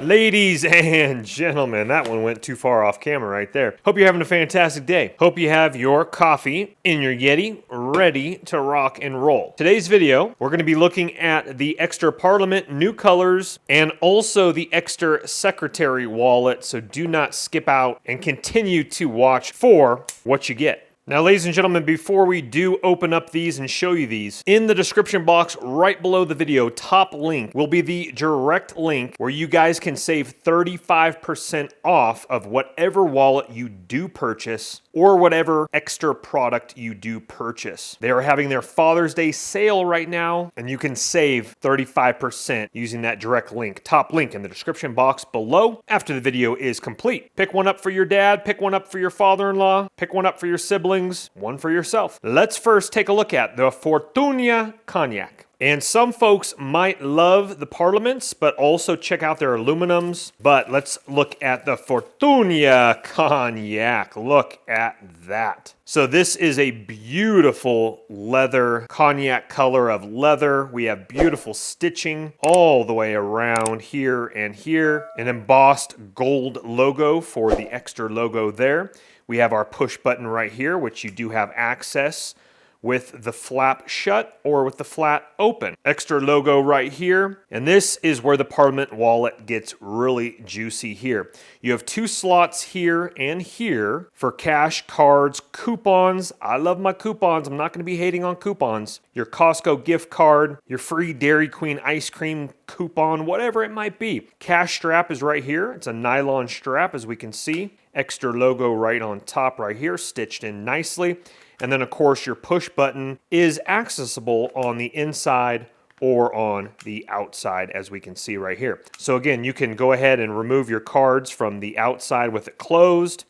Ladies and gentlemen, that one went too far off camera right there. Hope you're having a fantastic day. Hope you have your coffee in your Yeti ready to rock and roll. Today's video, we're going to be looking at the Ekster Parliament new colors and also the Ekster Secretary wallet. So do not skip out and continue to watch for what you get. Now, ladies and gentlemen, before we do open up these and show you these, in the description box right below the video, top link will be the direct link where you guys can save 35% off of whatever wallet you do purchase or whatever Ekster product you do purchase. They are having their Father's Day sale right now, and you can save 35% using that direct link. Top link in the description box below after the video is complete. Pick one up for your dad, pick one up for your father-in-law, pick one up for your siblings, one for yourself. Let's first take a look at the Fortuna Cognac. And some folks might love the Parliaments, but also check out their aluminums. But let's look at the Fortuna Cognac. Look at that. So this is a beautiful leather, cognac color of leather. We have beautiful stitching all the way around here and here. An embossed gold logo for the Ekster logo there. We have our push button right here, which you do have access with the flap shut or with the flat open. Ekster logo right here. And this is where the Parliament wallet gets really juicy here. You have two slots here and here for cash, cards, coupons. I love my coupons. I'm not going to be hating on coupons. Your Costco gift card, your free Dairy Queen ice cream coupon, whatever it might be. Cash strap is right here. It's a nylon strap, as we can see. Ekster logo right on top right here, stitched in nicely. And then, of course, your push button is accessible on the inside or on the outside, as we can see right here. So again, you can go ahead and remove your cards from the outside with it closed,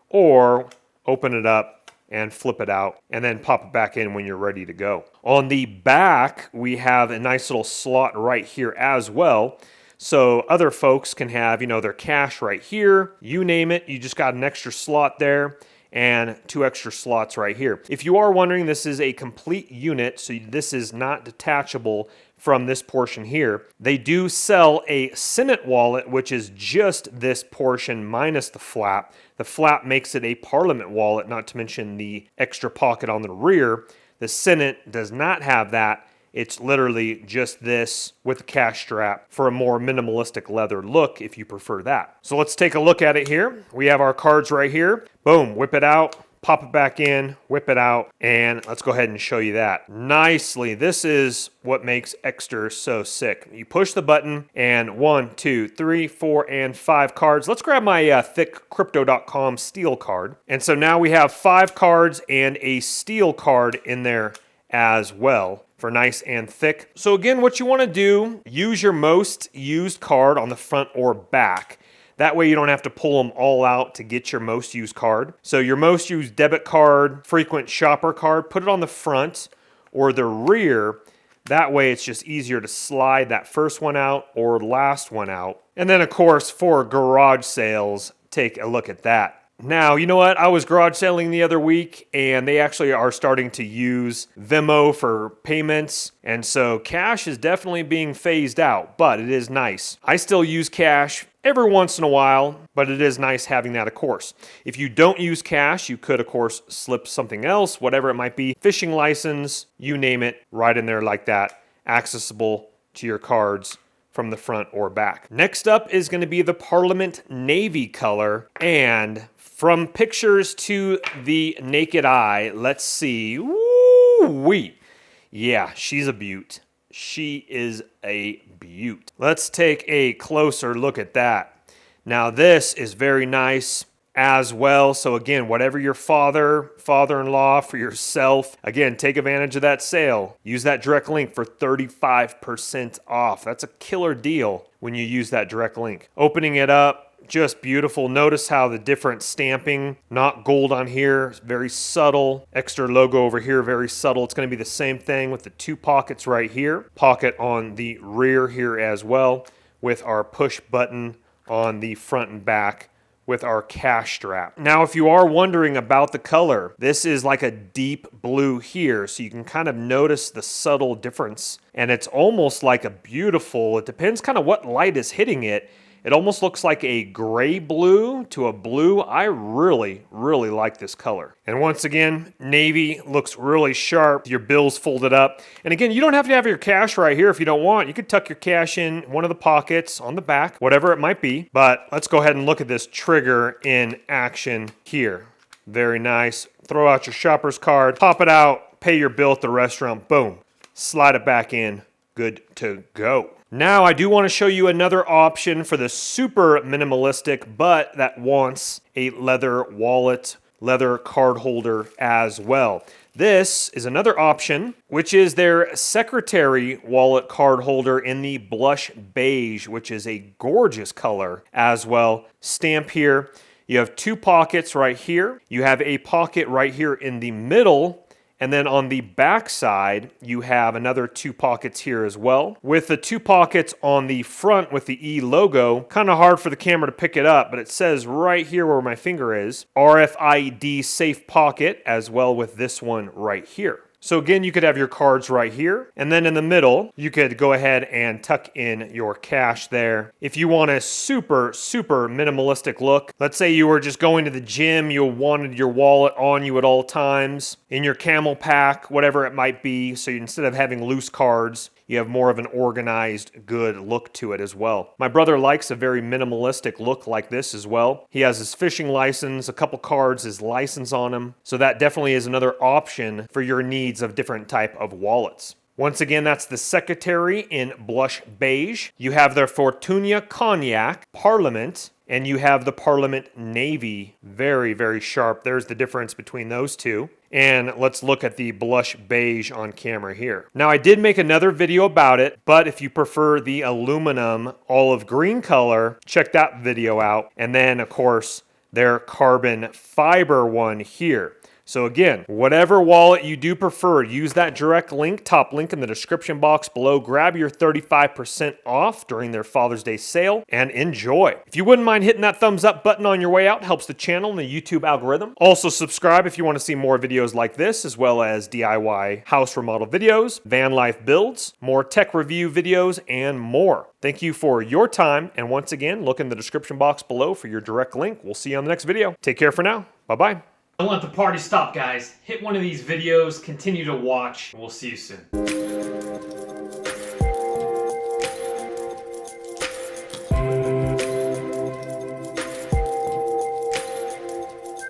or open it up and flip it out and then pop it back in when you're ready to go. On the back, we have a nice little slot right here as well. So other folks can have, their cash right here. You name it, you just got an extra slot there and two extra slots right here. If you are wondering, this is a complete unit, so this is not detachable from this portion here. They do sell a Senate wallet, which is just this portion minus the flap. The flap makes it a Parliament wallet, not to mention the extra pocket on the rear. The Senate does not have that. It's literally just this with a cash strap for a more minimalistic leather look if you prefer that. So let's take a look at it here. We have our cards right here. Boom, whip it out, pop it back in, whip it out, and let's go ahead and show you that nicely. This is what makes Ekster so sick. You push the button and 1, 2, 3, 4, and 5 cards. Let's grab my thick crypto.com steel card. And so now we have 5 cards and a steel card in there as well for nice and thick. So again, what you want to do, use your most used card on the front or back. That way you don't have to pull them all out to get your most used card. So your most used debit card, frequent shopper card, put it on the front or the rear. That way it's just easier to slide that first one out or last one out. And then of course for garage sales, take a look at that. Now, you know what? I was garage selling the other week, and they actually are starting to use Venmo for payments. And so cash is definitely being phased out, but it is nice. I still use cash every once in a while, but it is nice having that, of course. If you don't use cash, you could, of course, slip something else, whatever it might be, fishing license, you name it, right in there like that, accessible to your cards from the front or back. Next up is going to be the Parliament navy color, and from pictures to the naked eye, let's see. Woo-wee. Yeah, she's a beaut. She is a beaut. Let's take a closer look at that. Now this is very nice as well. So again, whatever your father-in-law, for yourself, again, take advantage of that sale. Use that direct link for 35% off. That's a killer deal when you use that direct link. Opening it up, just beautiful. Notice how the different stamping, not gold on here, very subtle. Ekster logo over here, very subtle. It's going to be the same thing with the 2 pockets right here. Pocket on the rear here as well, with our push button on the front and back with our cash strap. Now, if you are wondering about the color, this is like a deep blue here, so you can kind of notice the subtle difference. And it's almost like a beautiful, it depends kind of what light is hitting it. It almost looks like a gray blue to a blue. I really like this color. And once again, navy looks really sharp. Your bills folded up. And again, you don't have to have your cash right here if you don't want. You could tuck your cash in one of the pockets on the back, whatever it might be. But let's go ahead and look at this trigger in action here. Very nice. Throw out your shopper's card, pop it out, pay your bill at the restaurant, boom. Slide it back in, good to go. Now I do want to show you another option for the super minimalistic, but that wants a leather wallet, leather card holder as well. This is another option, which is their secretary wallet card holder in the blush beige, which is a gorgeous color as well. Stamp here. You have two pockets right here. You have a pocket right here in the middle. And then on the back side, you have another two pockets here as well. With the two pockets on the front with the E logo, kind of hard for the camera to pick it up, but it says right here where my finger is, RFID safe pocket, as well with this one right here. So again, you could have your cards right here, and then in the middle, you could go ahead and tuck in your cash there. If you want a super minimalistic look, let's say you were just going to the gym, you wanted your wallet on you at all times, in your camel pack, whatever it might be, so instead of having loose cards, you have more of an organized, good look to it as well. My brother likes a very minimalistic look like this as well. He has his fishing license, a couple cards, his license on him. So that definitely is another option for your needs of different type of wallets. Once again, that's the secretary in blush beige. You have their Fortuna Cognac Parliament, and you have the Parliament Navy. Very sharp. There's the difference between those two. And let's look at the blush beige on camera here. Now, I did make another video about it, but if you prefer the aluminum olive green color, check that video out. And then, of course, their carbon fiber one here. So again, whatever wallet you do prefer, use that direct link, top link in the description box below. Grab your 35% off during their Father's Day sale and enjoy. If you wouldn't mind hitting that thumbs up button on your way out, helps the channel and the YouTube algorithm. Also subscribe if you want to see more videos like this, as well as DIY house remodel videos, van life builds, more tech review videos, and more. Thank you for your time. And once again, look in the description box below for your direct link. We'll see you on the next video. Take care for now. Bye-bye. Don't let the party stop, guys. Hit one of these videos, continue to watch, and we'll see you soon.